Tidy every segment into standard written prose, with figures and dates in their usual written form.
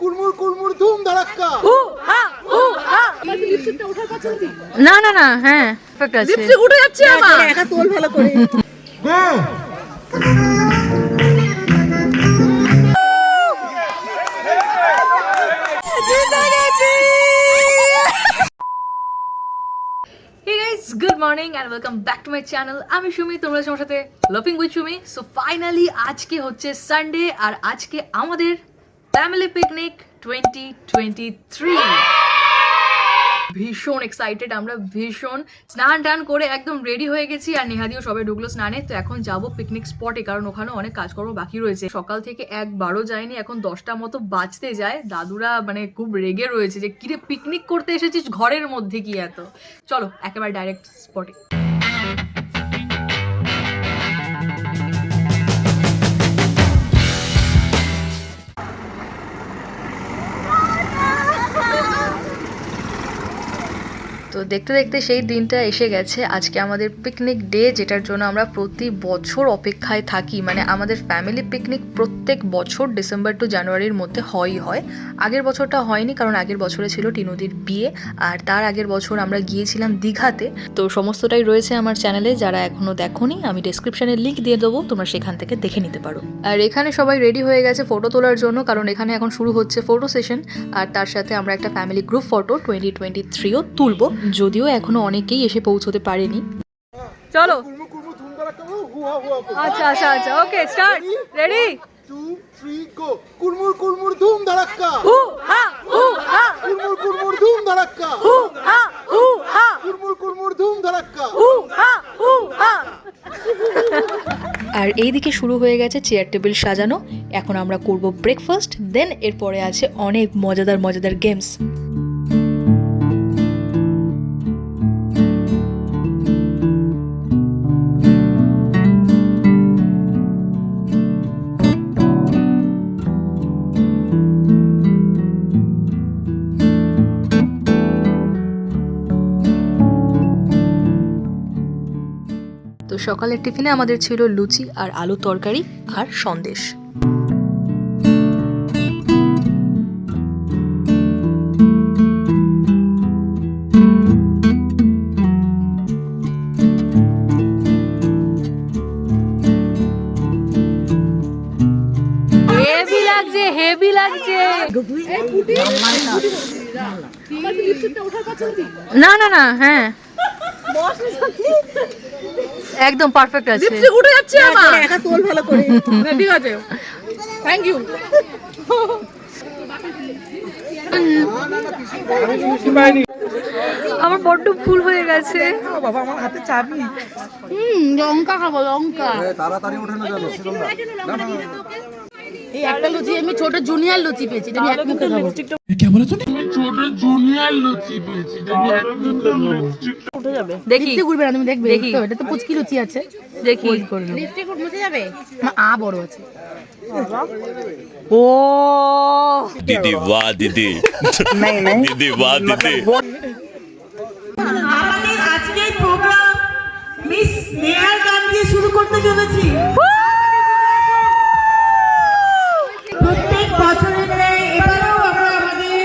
কুড়মুড় কুড়মুড় ধুম ধারাক্কা। না না না, হ্যাঁ পারফেক্ট আছে। লিপস্টিক উঠে যাচ্ছে আমার। একা তোল ভালো করে। Hey guys, good morning and welcome back to my channel. আমি সুমি, তোমরা সবার সাথে লাফিং উইথ সুমি। সো ফাইনালি আজকে হচ্ছে সানডে আর আজকে আমাদের ফ্যামিলি পিকনিক 2023। ভীষণ এক্সাইটেড আমরা, ভীষণ। স্নান টান করে একদম রেডি হয়ে গেছি আর নেহাদিও সবাই ঢুকলো স্নানে। তো এখন যাব পিকনিক স্পটে, কারণ ওখানে অনেক কাজকর্ম বাকি রয়েছে। সকাল থেকে একবারও যায়নি, এখন 10টা মতো বাজতে যায়। দাদুরা মানে খুব রেগে রয়েছে যে কিরে পিকনিক করতে এসেছিস ঘরের মধ্যে কি এত। চলো একেবারে ডাইরেক্ট স্পটে। তো দেখতে দেখতে সেই দিনটা এসে গেছে। আজকে আমাদের পিকনিক ডে, যেটার জন্য আমরা প্রতি বছর অপেক্ষায় থাকি। মানে আমাদের ফ্যামিলি পিকনিক প্রত্যেক বছর ডিসেম্বর টু জানুয়ারির মধ্যে হয়। আগের বছরটা হয়নি, কারণ আগের বছরে ছিল টিনুদির বিয়ে, আর তার আগের বছর আমরা গিয়েছিলাম দীঘাতে। তো সমস্তটাই রয়েছে আমার চ্যানেলে, যারা এখনও দেখোনি আমি ডেসক্রিপশনে লিঙ্ক দিয়ে দেবো, তোমরা সেখান থেকে দেখে নিতে পারো। আর এখানে সবাই রেডি হয়ে গেছে ফটো তোলার জন্য, কারণ এখানে এখন শুরু হচ্ছে ফটো সেশন। আর তার সাথে আমরা একটা ফ্যামিলি গ্রুপ ফটো 2023ও তুলবো, যদিও এখনো অনেকেই এসে পৌঁছতে পারেনি। চলো আচ্ছা আচ্ছা আচ্ছা, ওকে স্টার্ট, রেডি 2 3 গো। কুড়মুড় কুড়মুড় ধুম ধারাক্কা। কুড়মুড় কুড়মুড় ধুম ধারাক্কা। কুড়মুড় কুড়মুড় ধুম ধারাক্কা। আর এইদিকে শুরু হয়ে গেছে চেয়ার টেবিল সাজানো। এখন আমরা করব ব্রেকফাস্ট, দেন এরপরে আছে অনেক মজাদার মজাদার গেমস। তো সকালের টিফিনে আমাদের ছিল লুচি আর আলু তরকারি আর সন্দেশ। হেভি লাগছে, হেভি লাগছে। না না না, হ্যাঁ একদম পারফেক্ট আছে। লিপস্টিক উঠে যাচ্ছে আমার। একা তোল ভালো করে। ঠিক আছে, থ্যাংক ইউ। আমার বড্ড ভুল হয়ে গেছে। বাবা আমার হাতে চাবি। লঙ্কা খাবো, লঙ্কা। তাড়াতাড়ি ওঠে না জানো ছিল না। এই একটা লুচি আমি ছোট জুনিয়র লুচি পেয়েছি, আমি এক মুখে খাবো। উঠে যাবে, দেখি লিপস্টিক উঠবে না, তুমি দেখবে। দেখি। এটা তো পুচকি লুচি আছে, দেখি। লিপস্টিক উঠে যাবে না, বড় আছে। ও दीदी वाह दीदी दीदी वाह दीदी। আমাদের আজকের প্রোগ্রাম মিস নেহার গান দিয়ে শুরু করতে চলেছি। প্রত্যেক বছরের ন্যায় এবারেও আমরা আমাদের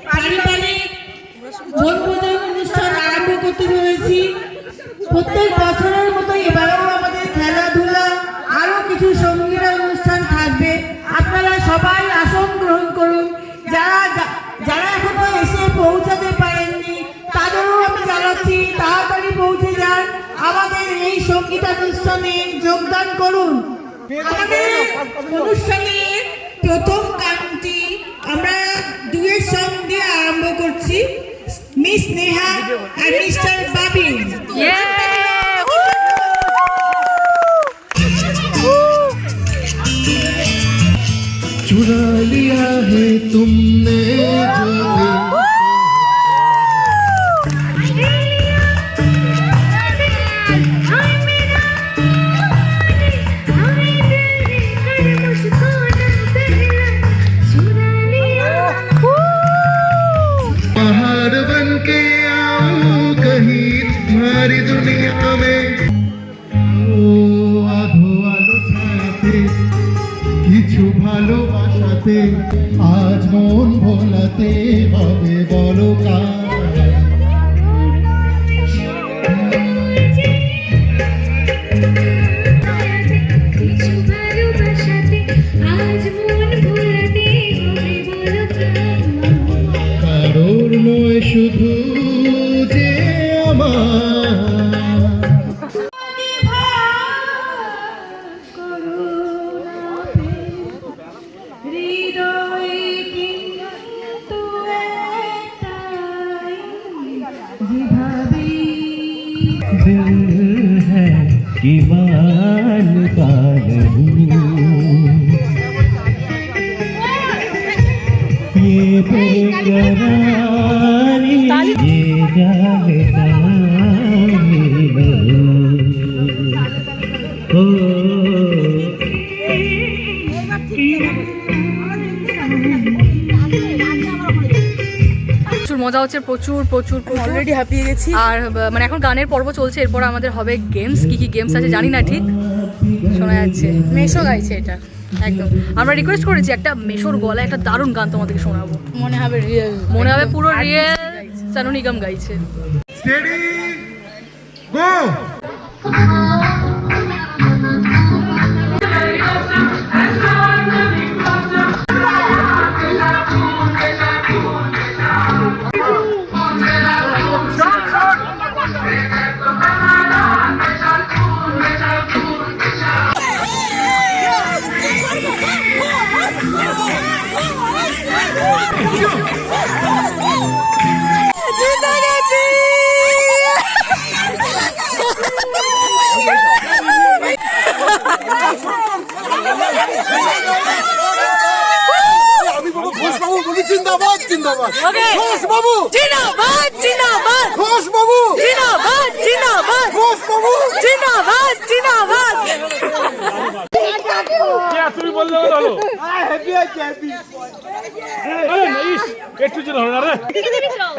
পারিবারিক বনভোজন অনুষ্ঠান আরম্ভ করতে চলেছি। প্রত্যেক বছরের মতো এবারেও আমাদের খেলাধুলা আরো কিছু সঙ্গীত অনুষ্ঠান থাকবে। আপনারা সবাই আসন গ্রহণ করুন। যারা এখনো এসে পৌঁছাতে পারেননি তাদেরও আমি জানাচ্ছি তাড়াতাড়ি পৌঁছে যান, আমাদের এই সঙ্গীতানুষ্ঠানে যোগদান করুন। আমাদের অনুষ্ঠানের প্রথম গানটি আমরা দুয়ের সং দিয়ে আরম্ভ করছি, মিস নেহা আর মিস্টার বাবিন। चुरा लिया है तुमने जो पहाड़ बन के आओ कहीं तुम्हारी दुनिया में। ओ आधो आलो छाते কিছু ভালোবাসাতে আজ মন ভোলাতে হবে বড় কাজ। কারোর নয় শুধু যে আমার दिल है कि मानता नहीं ये बेकरारी ये जानता नहीं हो প্রচুর মজা হচ্ছে, প্রচুর প্রচুর অলরেডি হাঁপিয়ে গেছি। আর মানে এখন গানের পর্ব চলছে, এরপর আমাদের হবে গেমস। কি কি গেমস আছে জানি না, ঠিক শোনা যাচ্ছে মেশো গাইছে এটা একদম। আমরা রিকোয়েস্ট করেছি একটা মেশোর গলায় একটা দারুণ গান তোমাদেরকে শোনাবো, মনে হবে রিয়েল, মনে হবে পুরো রিয়েল সোনু নিগম গাইছে। Steady go. जिंदाबाद जिंदाबाद घोष बाबू जिंदाबाद जिंदाबाद घोष बाबू जिंदाबाद जिंदाबाद घोष बाबू जिंदाबाद जिंदाबाद। क्या তুমি বললে হলো হ্যাপি আছে হ্যাপি আরে নাইস একটু জন হলো রে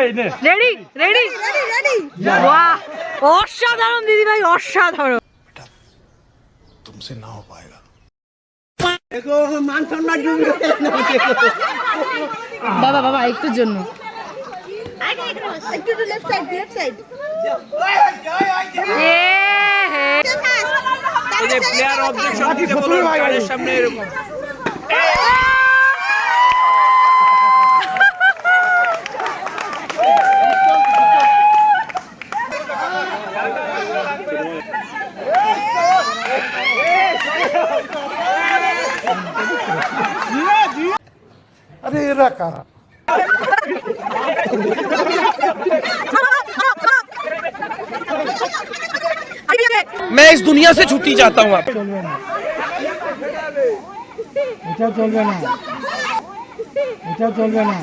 এই নে রেডি রেডি রেডি বাহ অসাধারণ দিদি ভাই, অসাধারণ। तुमसे ना हो पाएगा। বাবা বাবা একটুর জন্য প্লেয়ার অবজেকশন দিতে বলো গাড়ির সামনে এরকম अरे रखा मैं इस दुनिया से छुट्टी चाहता हूँ। এটা চলবে না, এটা চলবে না।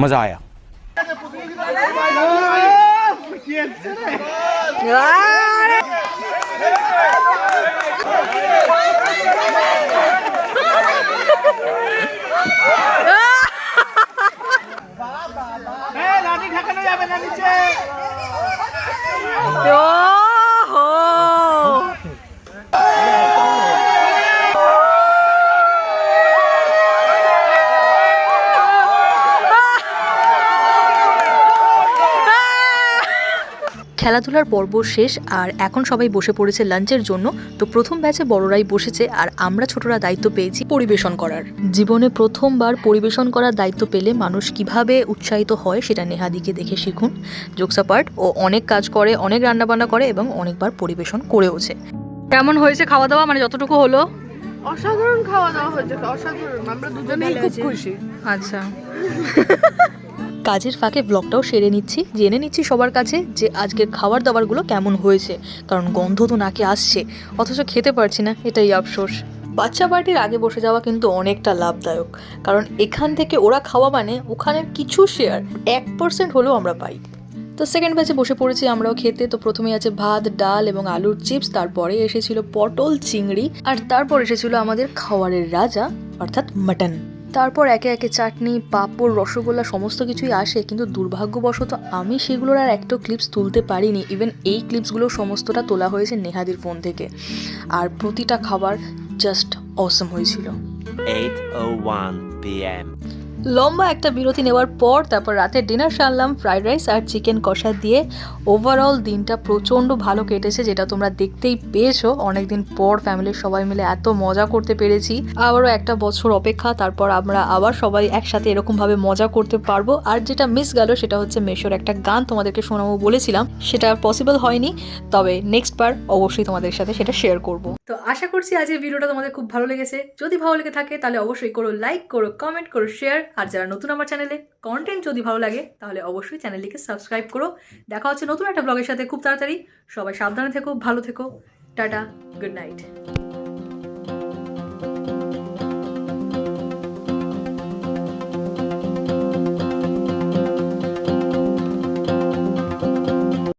मजा आया। লাঠি ঠেকানো যাবে না নিচে। খেলাধুলার পর্ব শেষ আর এখন সবাই বসে পড়েছে লাঞ্চের জন্য। তো প্রথম ব্যাচে বড়রাই বসেছে আর আমরা ছোটরা দায়িত্ব পেয়েছি পরিবেশন করার। জীবনে প্রথমবার পরিবেশন করার দায়িত্ব পেলে মানুষ কিভাবে উৎসাহিত হয় সেটা নেহাদিকে দেখে শিখুন। জোকস অ্যাপার্ট, ও অনেক কাজ করে, অনেক রান্নাবান্না করে এবং অনেকবার পরিবেশন করেওছে। কেমন হয়েছে খাওয়া দাওয়া, মানে যতটুকু হলো? অসাধারণ খাওয়া দাওয়া হয়েছে, অসাধারণ। আমরা দুজনেই খুব খুশি। আচ্ছা কাজের ফাঁকে ব্লগটাও সেরে নিচ্ছি, জেনে নিচ্ছি সবার কাছে যে আজকের খাবার দাবারগুলো কেমন হয়েছে, কারণ গন্ধ তো নাকে আসছে অথচ খেতে পারছি না, এটাই আফসোস। বাচ্চা পার্টির আগে বসে যাওয়া কিন্তু অনেকটা লাভদায়ক, কারণ এখান থেকে ওরা খাওয়া মানে ওখানের কিছু শেয়ার 1% হলেও আমরা পাই। তো সেকেন্ড ব্যাচে বসে পড়েছি আমরাও খেতে। তো প্রথমেই আছে ভাত, ডাল এবং আলুর চিপস, তারপরে এসেছিল পটল চিংড়ি, আর তারপর এসেছিল আমাদের খাওয়ারের রাজা অর্থাৎ মাটন। তারপর একে একে চাটনি, পাঁপড়, রসগোল্লা সমস্ত কিছুই আসে, কিন্তু দুর্ভাগ্যবশত আমি সেগুলোর আর একটা ক্লিপস তুলতে পারিনি। ইভেন এই ক্লিপসগুলো সমস্তটা তোলা হয়েছে নেহাদির ফোন থেকে, আর প্রতিটা খাবার জাস্ট অসম হয়েছিল। 8:01 p.m. লম্বা একটা বিরতি নেওয়ার পর তারপর রাতে ডিনার সারলাম ফ্রাইড রাইস আর চিকেন কষা দিয়ে। ওভারঅল দিনটা প্রচণ্ড ভালো কেটেছে, যেটা তোমরা দেখতেই পেয়েছো। অনেকদিন পর ফ্যামিলির সবাই মিলে এত মজা করতে পেরেছি। আবারও একটা বছর অপেক্ষা, তারপর আমরা আবার সবাই একসাথে এরকমভাবে মজা করতে পারবো। আর যেটা মিস গেল সেটা হচ্ছে মেশোর একটা গান তোমাদেরকে শোনাবো বলেছিলাম, সেটা পসিবল হয়নি, তবে নেক্সট বার অবশ্যই তোমাদের সাথে সেটা শেয়ার করব। তো আশা করছি আজকের ভিডিওটা তোমাদের খুব ভালো লেগেছে। যদি ভালো লেগে থাকে তাহলে অবশ্যই করো লাইক, করো কমেন্ট, করো শেয়ার। আর যারা নতুন আমার চ্যানেলে, কন্টেন্ট যদি ভালো লাগে তাহলে অবশ্যই চ্যানেলটিকে সাবস্ক্রাইব করো। দেখা হচ্ছে নতুন একটা ব্লগের সাথে খুব তাড়াতাড়ি। সবাই সাবধানে থেকো, ভালো থেকো, টাটা, গুড নাইট।